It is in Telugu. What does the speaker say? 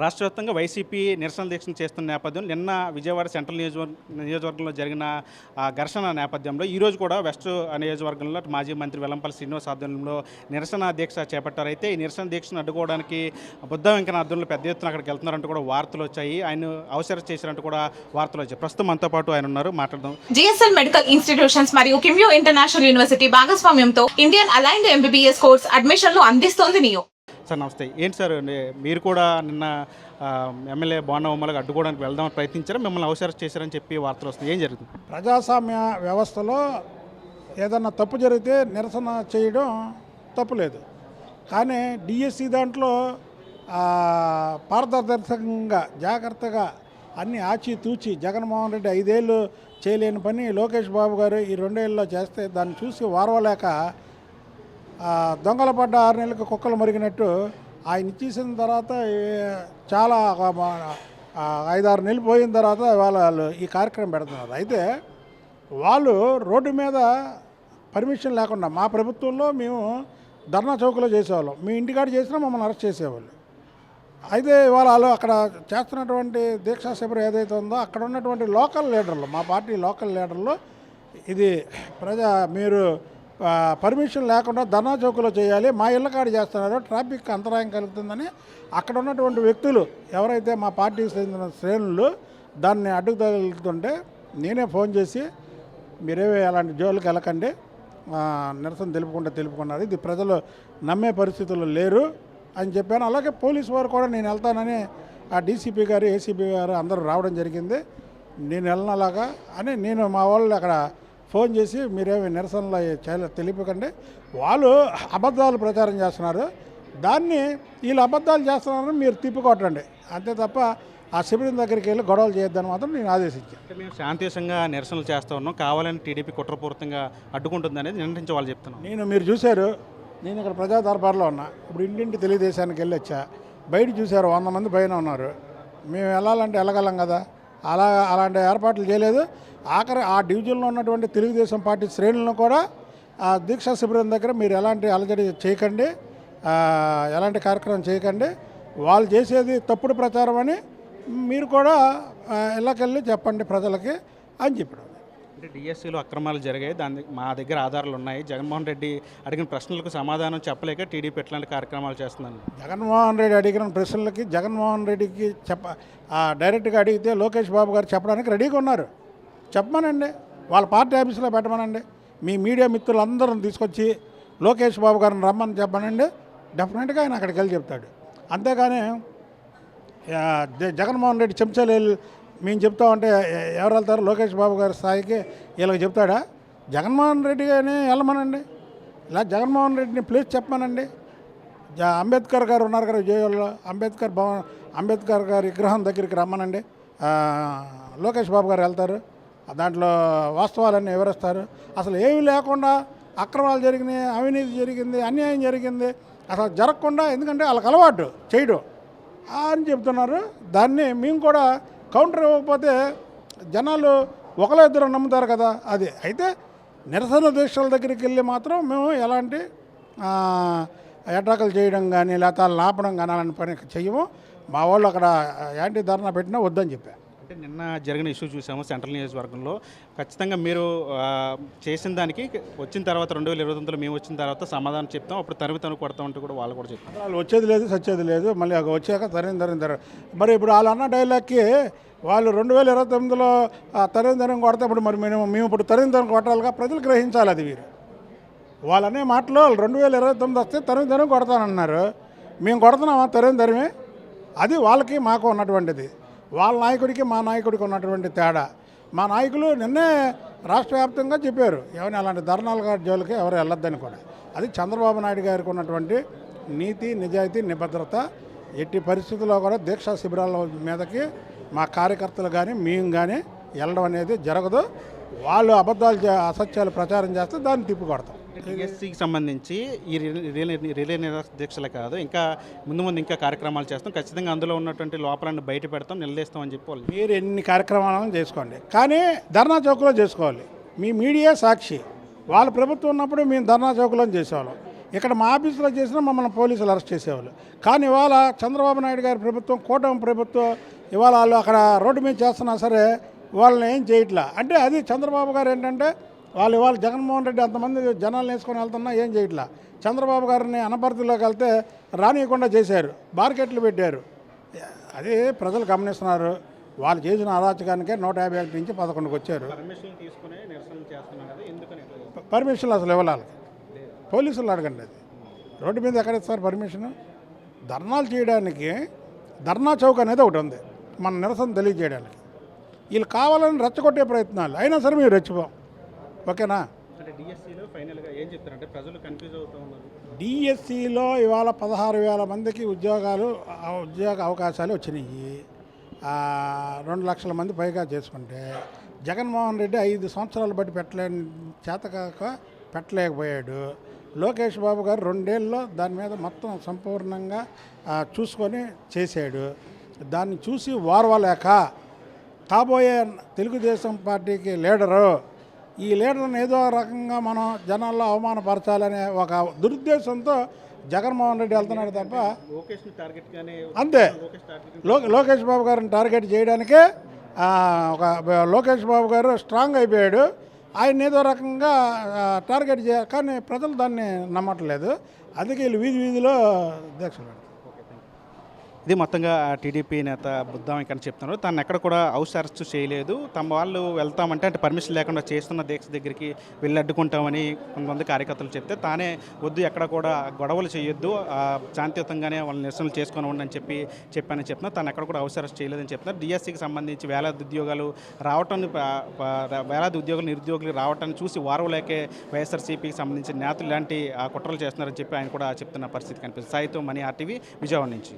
రాష్ట్ర వ్యాప్తంగా వైసీపీ నిరసన దీక్షలు చేస్తున్న నేపథ్యం నిన్న విజయవాడ సెంట్రల్ నియోజకవర్గంలో జరిగిన ఘర్షణ నేపథ్యంలో ఈరోజు కూడా వెస్ట్ నియోజకవర్గంలో మాజీ మంత్రి వెల్లంపల్లి శ్రీనివాస్ ఆధ్వర్యంలో నిరసన దీక్ష చేపట్టారు. అయితే ఈ నిరసన దీక్షను అడ్డుకోవడానికి బుద్ధ వెంకన్న ఆధ్వర్యంలో పెద్ద ఎత్తున అక్కడికి వెళ్తున్నారంటూ కూడా వార్తలు వచ్చాయి. ఆయన అవసరం చేసినట్టు కూడా వార్తలు వచ్చాయి. ప్రస్తుతం మనతో పాటు ఆయన ఉన్నారు, మాట్లాడదాం. జిఎస్ఎల్ మెడికల్ ఇన్స్టిట్యూషన్స్ మరియు కిమ్యూ ఇంటర్నేషనల్ యూనివర్సిటీ భాగస్వామ్యంతో ఇండియన్ అలైన్డ్ ఎంబీబీఎస్ కోర్స్ అడ్మిషన్లు అందిస్తోంది నియో. సార్ నమస్తే. ఏంటి సార్ మీరు కూడా నిన్న ఎమ్మెల్యే బోండా ఉమ్మలకు అడ్డుకోవడానికి వెళ్దామని ప్రయత్నించారా, మిమ్మల్ని అవసరం చేశారని చెప్పి వార్తలు వస్తాయి, ఏం జరుగుతుంది? ప్రజాస్వామ్య వ్యవస్థలో ఏదన్నా తప్పు జరిగితే నిరసన చేయడం తప్పులేదు. కానీ డిఎస్సి దాంట్లో పారదర్శకంగా జాగ్రత్తగా అన్ని ఆచితూచి జగన్మోహన్ రెడ్డి 5 ఏళ్ళు చేయలేని పని లోకేష్ బాబు గారు ఈ 2 ఏళ్ళలో చేస్తే దాన్ని చూసి వారవలేక దొంగల పడ్డ 6 నెలలకు కుక్కలు మరిగినట్టు ఆయన ఇచ్చేసిన తర్వాత చాలా 5-6 నెలలు పోయిన తర్వాత వాళ్ళు ఈ కార్యక్రమం పెడుతున్నారు. అయితే వాళ్ళు రోడ్డు మీద పర్మిషన్ లేకుండా మా ప్రభుత్వంలో మేము ధర్నా చౌకలో చేసేవాళ్ళం, మీ ఇంటికాడ చేసినా మమ్మల్ని అరెస్ట్ చేసేవాళ్ళు. అయితే వాళ్ళు అక్కడ చేస్తున్నటువంటి దీక్షా శిబిరం ఏదైతే ఉందో అక్కడ ఉన్నటువంటి లోకల్ లీడర్లు, మా పార్టీ లోకల్ లీడర్లు, ఇది మీరు పర్మిషన్ లేకుండా ధర్నా చౌకలో చేయాలి, మా ఇళ్ళ కాడ చేస్తున్నారు, ట్రాఫిక్ అంతరాయం కలుగుతుందని అక్కడ ఉన్నటువంటి వ్యక్తులు ఎవరైతే మా పార్టీకి చెందిన శ్రేణులు దాన్ని అడ్డుకు తగులుతుంటే నేనే ఫోన్ చేసి మీరేవే అలాంటి జోలికి వెళ్ళకండి, నిరసన తెలుపుకున్నారు, ఇది ప్రజలు నమ్మే పరిస్థితుల్లో లేరు అని చెప్పాను. అలాగే పోలీసు వారు కూడా నేను వెళ్తానని ఆ డీసీపీ గారు ఏసీపీ గారు అందరూ రావడం జరిగింది. నేను వెళ్ళనలాగా అని నేను మా వాళ్ళు అక్కడ ఫోన్ చేసి మీరేమి నిరసనలో తెలియకండి, వాళ్ళు అబద్ధాలు ప్రచారం చేస్తున్నారు, దాన్ని వీళ్ళు అబద్ధాలు చేస్తున్నారని మీరు తిప్పికొట్టండి, అంతే తప్ప ఆ శిబిరం దగ్గరికి వెళ్ళి గొడవలు చేయొద్దని మాత్రం నేను ఆదేశించాను. అంటే మేము శాంతియుతంగా నిరసనలు చేస్తూ ఉన్నాం, కావాలని టీడీపీ కుట్రపూరితంగా అడ్డుకుంటుంది అనేది నిన్నటించి వాళ్ళు చెప్తున్నాం. మీరు చూశారు, నేను ఇక్కడ ప్రజా దర్బార్లో ఉన్నా, ఇప్పుడు ఇంటింటి తెలుగుదేశానికి వెళ్ళి వచ్చా, బయట చూశారు 100 మంది పైన ఉన్నారు, మేము వెళ్ళాలంటే వెళ్ళగలం కదా, అలాంటి ఏర్పాట్లు చేయలేదు. ఆఖరి ఆ డివిజన్లో ఉన్నటువంటి తెలుగుదేశం పార్టీ శ్రేణులను కూడా ఆ దీక్షా శిబిరం దగ్గర మీరు ఎలాంటి అలజడి చేయకండి, ఎలాంటి కార్యక్రమం చేయకండి, వాళ్ళు చేసేది తప్పుడు ప్రచారం అని మీరు కూడా ఇళ్ళకెళ్ళి చెప్పండి ప్రజలకి అని చెప్పాడు. అంటే డిఎస్సీలో అక్రమాలు జరిగాయి, మా దగ్గర ఆధారాలు ఉన్నాయి, జగన్మోహన్ రెడ్డి అడిగిన ప్రశ్నలకు సమాధానం చెప్పలేక టీడీపీ ఎట్లాంటి కార్యక్రమాలు చేస్తుందని. జగన్మోహన్ రెడ్డి అడిగిన ప్రశ్నలకి జగన్మోహన్ రెడ్డికి డైరెక్ట్గా అడిగితే లోకేష్ బాబు గారు చెప్పడానికి రెడీగా ఉన్నారు, చెప్పమనండి, వాళ్ళ పార్టీ ఆఫీసులో పెట్టమనండి, మీ మీడియా మిత్రులందరం తీసుకొచ్చి లోకేష్ బాబు గారిని రమ్మని చెప్పమనండి, డెఫినెట్గా ఆయన అక్కడికి వెళ్ళి చెప్తాడు. అంతేగాని జగన్మోహన్ రెడ్డి చెంచాలు మేము చెప్తామంటే ఎవరు వెళ్తారు? లోకేష్ బాబు గారి స్థాయికి వీళ్ళకి చెప్తాడా? జగన్మోహన్ రెడ్డిగానే వెళ్ళమనండి, ఇలా జగన్మోహన్ రెడ్డిని ప్లేస్ చెప్పమనండి. అంబేద్కర్ గారు ఉన్నారు కదా విజయవాడలో, అంబేద్కర్ గారి విగ్రహం దగ్గరికి రమ్మనండి, లోకేష్ బాబు గారు వెళ్తారు, దాంట్లో వాస్తవాలన్నీ వివరిస్తారు. అసలు ఏమీ లేకుండా అక్రమాలు జరిగినాయి, అవినీతి జరిగింది, అన్యాయం జరిగింది, అసలు జరగకుండా, ఎందుకంటే వాళ్ళకి అలవాటు చేయడం అని చెప్తున్నారు. దాన్ని మేము కూడా కౌంటర్ ఇవ్వకపోతే జనాలు ఒకళ్ళ ఇద్దరు నమ్ముతారు కదా, అది. అయితే నిరసన దీక్షల దగ్గరికి వెళ్ళి మాత్రం మేము ఎలాంటి ఎటాకులు చేయడం కానీ లేకపోతే లాపడం కానీ అలాంటి పని చెయ్యము. మా వాళ్ళు అక్కడ యాంటీ ధర్నా పెట్టినా వద్దని చెప్పారు. అంటే నిన్న జరిగిన ఇష్యూ చూసాము సెంట్రల్ నియోజకవర్గంలో, ఖచ్చితంగా మీరు చేసిన దానికి వచ్చిన తర్వాత 2029లో మేము వచ్చిన తర్వాత సమాధానం చెప్తాం, అప్పుడు తను కొడతామంటూ కూడా వాళ్ళు కూడా చెప్తాం. వాళ్ళు వచ్చేది లేదు, సచ్చేది లేదు, మళ్ళీ వచ్చాక తరిన మరి ఇప్పుడు వాళ్ళు అన్న డైలాగ్కి వాళ్ళు 2029లో తరిన కొడతా, ఇప్పుడు మరి మేము ఇప్పుడు తరిన కొట్టాలిగా, ప్రజలు గ్రహించాలి అది. వాళ్ళనే మాటలు 2029 వస్తే తరిన కొడతానన్నారు, మేము కొడుతున్నామా తరిమే? అది వాళ్ళకి మాకు ఉన్నటువంటిది, వాళ్ళ నాయకుడికి మా నాయకుడికి ఉన్నటువంటి తేడా. మా నాయకులు నిన్నే రాష్ట్ర వ్యాప్తంగా చెప్పారు ఎవరిని అలాంటి ధర్నాల జోలికి ఎవరు వెళ్ళొద్దని కూడా. అది చంద్రబాబు నాయుడు గారికి ఉన్నటువంటి నీతి, నిజాయితీ, నిబద్ధత. ఎట్టి పరిస్థితుల్లో కూడా దీక్షా శిబిరాల మీదకి మా కార్యకర్తలు కానీ మేము కానీ వెళ్ళడం అనేది జరగదు. వాళ్ళు అబద్ధాలు అసత్యాలు ప్రచారం చేస్తే దాన్ని తిప్పికొడతాం. టీఎస్సీకి సంబంధించి ఈ రిలే దీక్షలే కాదు, ఇంకా ముందు ఇంకా కార్యక్రమాలు చేస్తాం, ఖచ్చితంగా అందులో ఉన్నటువంటి లోపాలను బయట పెడతాం, నిలదీస్తామని చెప్పి వాళ్ళు. మీరు ఎన్ని కార్యక్రమాలను చేసుకోండి, కానీ ధర్నా చౌక్లో చేసుకోవాలి. మీ మీడియా సాక్షి, వాళ్ళ ప్రభుత్వం ఉన్నప్పుడు మేము ధర్నా చౌక్లో చేసేవాళ్ళం. ఇక్కడ మా ఆఫీసులో చేసినా మమ్మల్ని పోలీసులు అరెస్ట్ చేసేవాళ్ళు. కానీ ఇవాళ చంద్రబాబు నాయుడు గారి ప్రభుత్వం, కూటమి ప్రభుత్వం ఇవాళ వాళ్ళు అక్కడ రోడ్డు మీద చేస్తున్నా సరే వాళ్ళని ఏం చేయట్లా. అంటే అది చంద్రబాబు గారు ఏంటంటే వాళ్ళు ఇవాళ జగన్మోహన్ రెడ్డి అంతమంది జనాలు వేసుకొని వెళ్తున్నా ఏం చేయట్లా. చంద్రబాబు గారిని అనపర్తిలోకి వెళ్తే రానియకుండా చేశారు, మార్కెట్లు పెట్టారు. అది ప్రజలు గమనిస్తున్నారు. వాళ్ళు చేసిన అరాచకానికే 151 నుంచి 11కి వచ్చారు. పర్మిషన్ తీసుకునే నిరసన చేస్తున్నాం కదా, ఎందుకని పర్మిషన్లు అసలు ఇవ్వాలి, పోలీసులు అడగండి. అది రోడ్డు మీద ఎక్కడ ఇస్తారు పర్మిషన్? ధర్నాలు చేయడానికి ధర్నా చౌక్ అనేది ఒకటి ఉంది మన నిరసన తెలియజేయడానికి. వీళ్ళు కావాలని రెచ్చగొట్టే ప్రయత్నాలు అయినా సరే మేము రెచ్చిపోం. ఓకేనా? అంటే డిఎస్సిలో ఫైనల్గా ఏం చెప్తారంటే ప్రజలు కన్ఫ్యూజ్ అవుతూ ఉన్నారు. డిఎస్సిలో ఇవాళ 16,000 మందికి ఉద్యోగ అవకాశాలు వచ్చినాయి. 2 లక్షల మంది పైగా చేసుకుంటే జగన్మోహన్ రెడ్డి 5 సంవత్సరాలు బట్టి చేతకాక పెట్టలేకపోయాడు. లోకేష్ బాబు గారు 2 ఏళ్ళలో దాని మీద మొత్తం సంపూర్ణంగా చూసుకొని చేశాడు. దాన్ని చూసి ఓర్వలేక కాబోయే తెలుగుదేశం పార్టీకి లీడరు, ఈ లీడర్ని ఏదో రకంగా మనం జనాల్లో అవమానపరచాలనే ఒక దురుద్దేశంతో జగన్మోహన్ రెడ్డి వెళ్తున్నాడు తప్ప అంతే. లోకేష్ బాబు గారిని టార్గెట్ చేయడానికే లోకేష్ బాబు గారు స్ట్రాంగ్ అయిపోయాడు. ఆయన ఏదో రకంగా టార్గెట్ చేయాలి, కానీ ప్రజలు దాన్ని నమ్మట్లేదు. అందుకే వీళ్ళు వీధిలో దీక్షలు. ఇది మొత్తంగా టీడీపీ నేత బుద్ధా వెంకన్న చెప్తున్నారు. తను ఎక్కడ కూడా హౌస్ అరెస్ట్ చేయలేదు, తమ వాళ్ళు వెళ్తామంటే అంటే పర్మిషన్ లేకుండా చేస్తున్న దీక్ష దగ్గరికి వెళ్ళి అడ్డుకుంటామని కొంతమంది కార్యకర్తలు చెప్తే తానే వద్దు, ఎక్కడ కూడా గొడవలు చేయొద్దు, శాంతియుతంగానే వాళ్ళని నిరసనలు చేసుకొని ఉండని చెప్పానని చెప్తున్నారు. తను ఎక్కడ కూడా హౌస్ అరెస్ట్ చేయలేదని చెప్తున్నారు. డిఎస్సికి సంబంధించి వేలాది ఉద్యోగాలు నిరుద్యోగులు రావటాన్ని చూసి వారవలేకే వైఎస్ఆర్సీపీకి సంబంధించిన నేతలు ఇలాంటి కుట్రలు చేస్తున్నారని చెప్పి ఆయన కూడా చెప్తున్న పరిస్థితి కనిపిస్తుంది. సాయితో మనీ RTV విజయవాడ నుంచి.